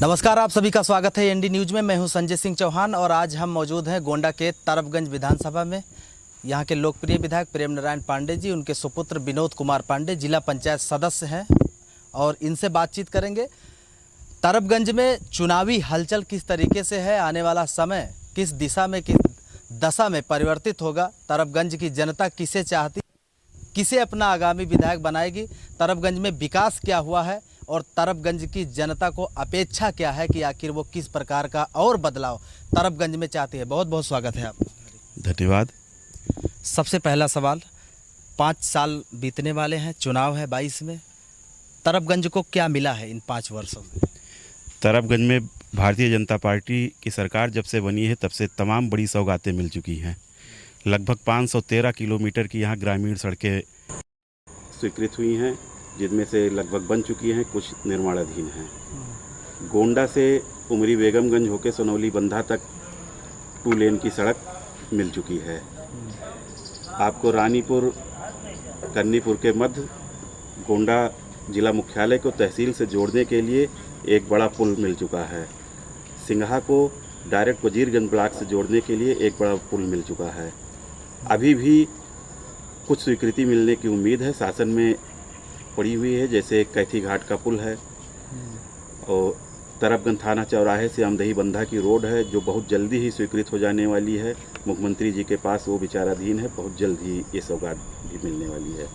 नमस्कार, आप सभी का स्वागत है एनडी न्यूज में। मैं हूं संजय सिंह चौहान और आज हम मौजूद हैं गोंडा के तरबगंज विधानसभा में। यहां के लोकप्रिय विधायक प्रेम नारायण पांडे जी, उनके सुपुत्र विनोद कुमार पांडे जिला पंचायत सदस्य हैं और इनसे बातचीत करेंगे। तरबगंज में चुनावी हलचल किस तरीके से है, आने वाला समय किस दिशा में, किस दशा में परिवर्तित होगा, तरबगंज की जनता किसे चाहती, किसे अपना आगामी विधायक बनाएगी, तरबगंज में विकास क्या हुआ है और तरबगंज की जनता को अपेक्षा क्या है कि आखिर वो किस प्रकार का और बदलाव तरबगंज में चाहती है। बहुत बहुत स्वागत है आप। धन्यवाद। सबसे पहला सवाल, 5 साल बीतने वाले हैं, चुनाव है 22 में, तरबगंज को क्या मिला है इन 5 वर्षों में? तरबगंज में भारतीय जनता पार्टी की सरकार जब से बनी है तब से तमाम बड़ी सौगातें मिल चुकी हैं। लगभग 513 किलोमीटर की यहाँ ग्रामीण सड़कें स्वीकृत हुई हैं, जिनमें से लगभग बन चुकी हैं, कुछ निर्माणाधीन हैं। गोंडा से उमरी बेगमगंज होकर सोनौली बंधा तक 2 लेन की सड़क मिल चुकी है। आपको रानीपुर कन्नीपुर के मध्य गोंडा जिला मुख्यालय को तहसील से जोड़ने के लिए एक बड़ा पुल मिल चुका है। सिंघा को डायरेक्ट वजीरगंज ब्लॉक से जोड़ने के लिए एक बड़ा पुल मिल चुका है। अभी भी कुछ स्वीकृति मिलने की उम्मीद है, शासन में पड़ी हुई है, जैसे कैथी घाट का पुल है और तरबगंज थाना चौराहे से अमदही बंधा की रोड है, जो बहुत जल्दी ही स्वीकृत हो जाने वाली है। मुख्यमंत्री जी के पास वो विचाराधीन है, बहुत जल्द ही ये सौगात भी मिलने वाली है।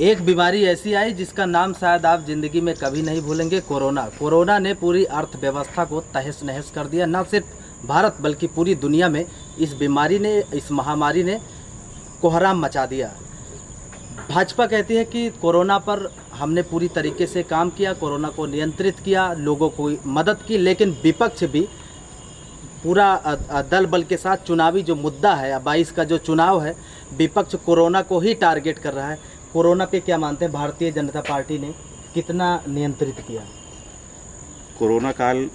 एक बीमारी ऐसी आई जिसका नाम शायद आप जिंदगी में कभी नहीं भूलेंगे, कोरोना। कोरोना ने पूरी अर्थव्यवस्था को तहस नहस कर दिया। न सिर्फ भारत बल्कि पूरी दुनिया में इस बीमारी ने, इस महामारी ने कोहराम मचा दिया। भाजपा कहती है कि कोरोना पर हमने पूरी तरीके से काम किया, कोरोना को नियंत्रित किया, लोगों को मदद की, लेकिन विपक्ष भी पूरा दल बल के साथ चुनावी जो मुद्दा है, 22 का जो चुनाव है, विपक्ष कोरोना को ही टारगेट कर रहा है। कोरोना पे क्या मानते हैं, भारतीय जनता पार्टी ने कितना नियंत्रित किया? कोरोना काल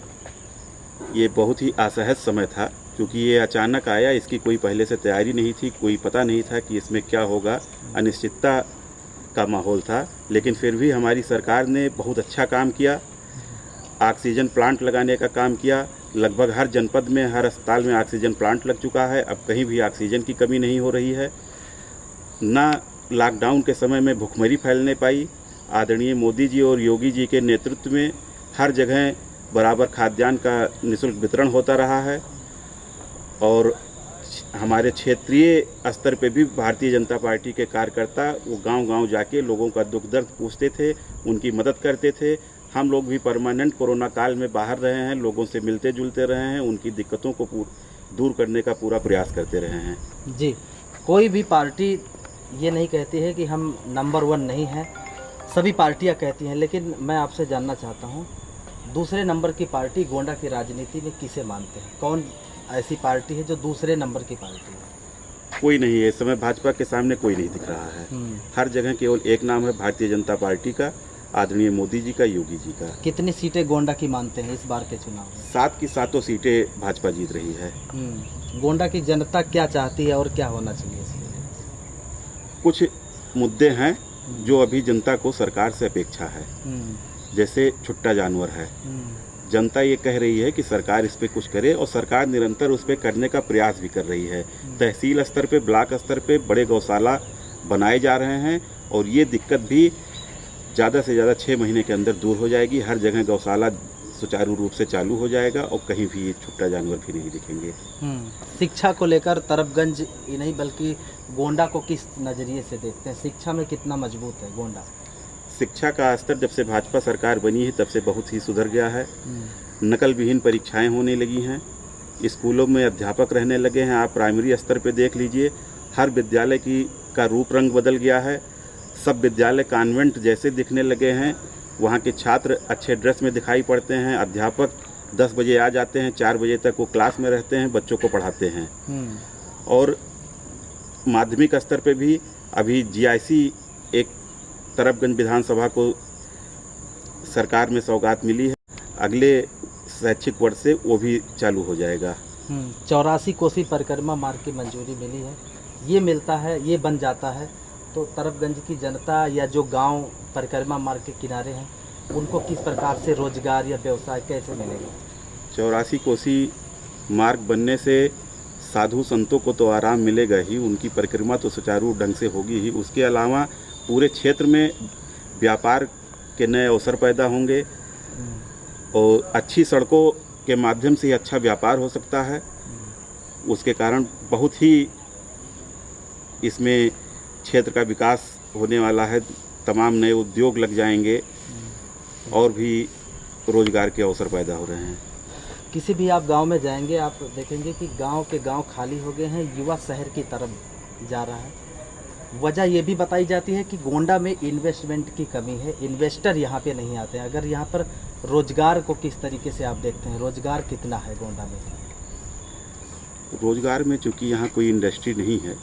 ये बहुत ही असहज समय था, क्योंकि ये अचानक आया, इसकी कोई पहले से तैयारी नहीं थी, कोई पता नहीं था कि इसमें क्या होगा, अनिश्चितता का माहौल था। लेकिन फिर भी हमारी सरकार ने बहुत अच्छा काम किया, ऑक्सीजन प्लांट लगाने का काम किया। लगभग हर जनपद में, हर अस्पताल में ऑक्सीजन प्लांट लग चुका है। अब कहीं भी ऑक्सीजन की कमी नहीं हो रही है। ना लॉकडाउन के समय में भुखमरी फैलने पाई। आदरणीय मोदी जी और योगी जी के नेतृत्व में हर जगह बराबर खाद्यान्न का निःशुल्क वितरण होता रहा है और हमारे क्षेत्रीय स्तर पे भी भारतीय जनता पार्टी के कार्यकर्ता वो गांव-गांव जाके लोगों का दुख दर्द पूछते थे, उनकी मदद करते थे। हम लोग भी परमानेंट कोरोना काल में बाहर रहे हैं, लोगों से मिलते जुलते रहे हैं, उनकी दिक्कतों को दूर करने का पूरा प्रयास करते रहे हैं। जी, कोई भी पार्टी ये नहीं कहती है कि हम नंबर 1 नहीं हैं, सभी पार्टियां कहती हैं, लेकिन मैं आपसे जानना चाहता हूं, दूसरे नंबर की पार्टी गोंडा की राजनीति में किसे मानते हैं? कौन ऐसी पार्टी है जो दूसरे नंबर की पार्टी है? कोई नहीं है इस समय, भाजपा के सामने कोई नहीं दिख रहा है। हर जगह केवल एक नाम है, भारतीय जनता पार्टी का, आदरणीय मोदी जी का, योगी जी का। कितनी सीटें गोंडा की मानते हैं इस बार के चुनाव में? 7 की 7 सीटें भाजपा जीत रही है। गोंडा की जनता क्या चाहती है और क्या होना चाहिए इसके लिए? कुछ मुद्दे हैं जो अभी जनता को सरकार से अपेक्षा है, जैसे छुट्टा जानवर है। जनता ये कह रही है कि सरकार इस पे कुछ करे और सरकार निरंतर उस पे करने का प्रयास भी कर रही है। तहसील स्तर पे, ब्लॉक स्तर पे बड़े गौशाला बनाए जा रहे हैं और ये दिक्कत भी ज़्यादा से ज़्यादा 6 महीने के अंदर दूर हो जाएगी। हर जगह गौशाला सुचारू रूप से चालू हो जाएगा और कहीं भी ये छुट्टा जानवर भी नहीं दिखेंगे। शिक्षा को लेकर तरबगंज ही नहीं बल्कि गोंडा को किस नज़रिए से देखते हैं? शिक्षा में कितना मजबूत है गोंडा? शिक्षा का स्तर जब से भाजपा सरकार बनी है तब से बहुत ही सुधर गया है। नकल विहीन परीक्षाएं होने लगी हैं, स्कूलों में अध्यापक रहने लगे हैं। आप प्राइमरी स्तर पे देख लीजिए, हर विद्यालय का रूप रंग बदल गया है। सब विद्यालय कॉन्वेंट जैसे दिखने लगे हैं। वहाँ के छात्र अच्छे ड्रेस में दिखाई पड़ते हैं। अध्यापक 10 बजे आ जाते हैं, 4 बजे तक वो क्लास में रहते हैं, बच्चों को पढ़ाते हैं। और माध्यमिक स्तर पे भी अभी जीआईसी एक तरबगंज विधानसभा को सरकार में सौगात मिली है, अगले शैक्षिक वर्ष से वो भी चालू हो जाएगा। 84 कोसी परिक्रमा मार्ग की मंजूरी मिली है, ये मिलता है, ये बन जाता है तो तरबगंज की जनता या जो गांव परिक्रमा मार्ग के किनारे हैं उनको किस प्रकार से रोजगार या व्यवसाय कैसे मिलेगा? 84 कोसी मार्ग बनने से साधु संतों को तो आराम मिलेगा ही, उनकी परिक्रमा तो सुचारू ढंग से होगी ही। उसके अलावा पूरे क्षेत्र में व्यापार के नए अवसर पैदा होंगे और अच्छी सड़कों के माध्यम से अच्छा व्यापार हो सकता है। उसके कारण बहुत ही इसमें क्षेत्र का विकास होने वाला है। तमाम नए उद्योग लग जाएंगे और भी रोजगार के अवसर पैदा हो रहे हैं। किसी भी आप गांव में जाएंगे, आप देखेंगे कि गांव के गांव खाली हो गए हैं, युवा शहर की तरफ जा रहा है। वजह ये भी बताई जाती है कि गोंडा में इन्वेस्टमेंट की कमी है, इन्वेस्टर यहाँ पे नहीं आते हैं। अगर यहाँ पर रोजगार को किस तरीके से आप देखते हैं, रोजगार कितना है गोंडा में? रोजगार में चूँकि यहाँ कोई इंडस्ट्री नहीं है,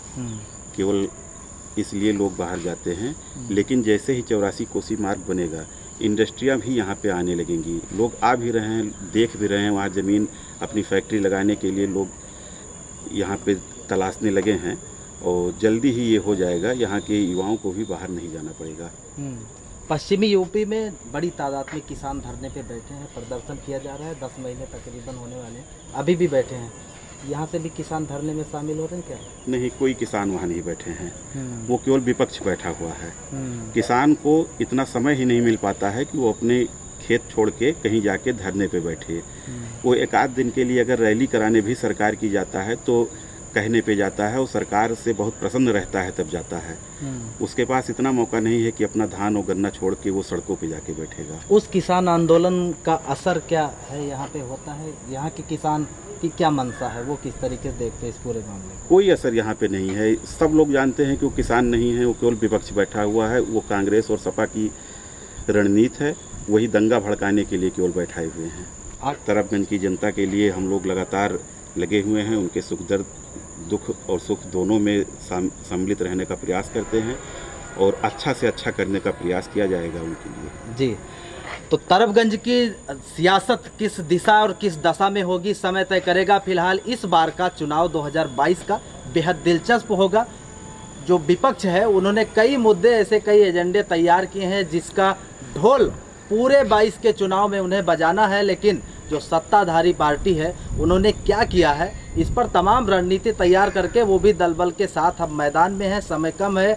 केवल इसलिए लोग बाहर जाते हैं। लेकिन जैसे ही 84 कोसी मार्ग बनेगा, इंडस्ट्रियाँ भी यहाँ पे आने लगेंगी। लोग आ भी रहे हैं, देख भी रहे हैं। वहाँ ज़मीन अपनी फैक्ट्री लगाने के लिए लोग यहाँ पे तलाशने लगे हैं और जल्दी ही ये हो जाएगा। यहाँ के युवाओं को भी बाहर नहीं जाना पड़ेगा। पश्चिमी यूपी में बड़ी तादाद में किसान धरने पे बैठे हैं, प्रदर्शन किया जा रहा है। 10 महीने तकरीबन होने वाले हैं, अभी भी बैठे हैं। यहाँ से भी किसान धरने में शामिल हो रहे हैं क्या? नहीं, कोई किसान वहाँ नहीं बैठे हैं। वो केवल विपक्ष बैठा हुआ है। किसान को इतना समय ही नहीं मिल पाता है कि वो अपने खेत छोड़ के कहीं जाके धरने पे बैठे। वो एक आध दिन के लिए अगर रैली कराने भी सरकार की जाता है तो कहने पे जाता है और सरकार से बहुत प्रसन्न रहता है तब जाता है। उसके पास इतना मौका नहीं है कि अपना धान और गन्ना छोड़ के वो सड़कों पे जाके बैठेगा। उस किसान आंदोलन का असर क्या है यहाँ पे होता है? यहाँ के किसान की क्या मंशा है, वो किस तरीके से देखते हैं इस पूरे मामले को? कोई असर यहाँ पे नहीं है। सब लोग जानते हैं कि वो किसान नहीं है, वो केवल विपक्ष बैठा हुआ है। वो कांग्रेस और सपा की रणनीति है, वही दंगा भड़काने के लिए केवल बैठाए हुए हैं। तरफगंज की जनता के लिए हम लोग लगातार लगे हुए हैं। उनके सुख दर्द, दुख और सुख दोनों में सम्मिलित रहने का प्रयास करते हैं और अच्छा से अच्छा करने का प्रयास किया जाएगा उनके लिए। जी, तो तरफगंज की सियासत किस दिशा और किस दशा में होगी, समय तय करेगा। फिलहाल इस बार का चुनाव 2022 का बेहद दिलचस्प होगा। जो विपक्ष है उन्होंने कई मुद्दे, ऐसे कई एजेंडे तैयार किए हैं जिसका ढोल पूरे 22 के चुनाव में उन्हें बजाना है। लेकिन जो सत्ताधारी पार्टी है उन्होंने क्या किया है, इस पर तमाम रणनीति तैयार करके वो भी दलबल के साथ अब मैदान में है। समय कम है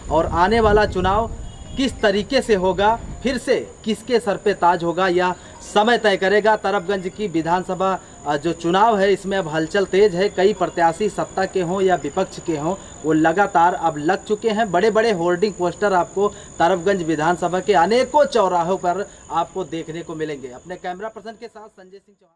और आने वाला चुनाव किस तरीके से होगा, फिर से किसके सर पे ताज होगा, यह समय तय करेगा। तरफगंज की विधानसभा जो चुनाव है इसमें अब हलचल तेज है। कई प्रत्याशी सत्ता के हों या विपक्ष के हों, वो लगातार अब लग चुके हैं। बड़े बड़े होर्डिंग पोस्टर आपको तरफगंज विधानसभा के अनेकों चौराहों पर आपको देखने को मिलेंगे। अपने कैमरा पर्सन के साथ संजय सिंह चौहान।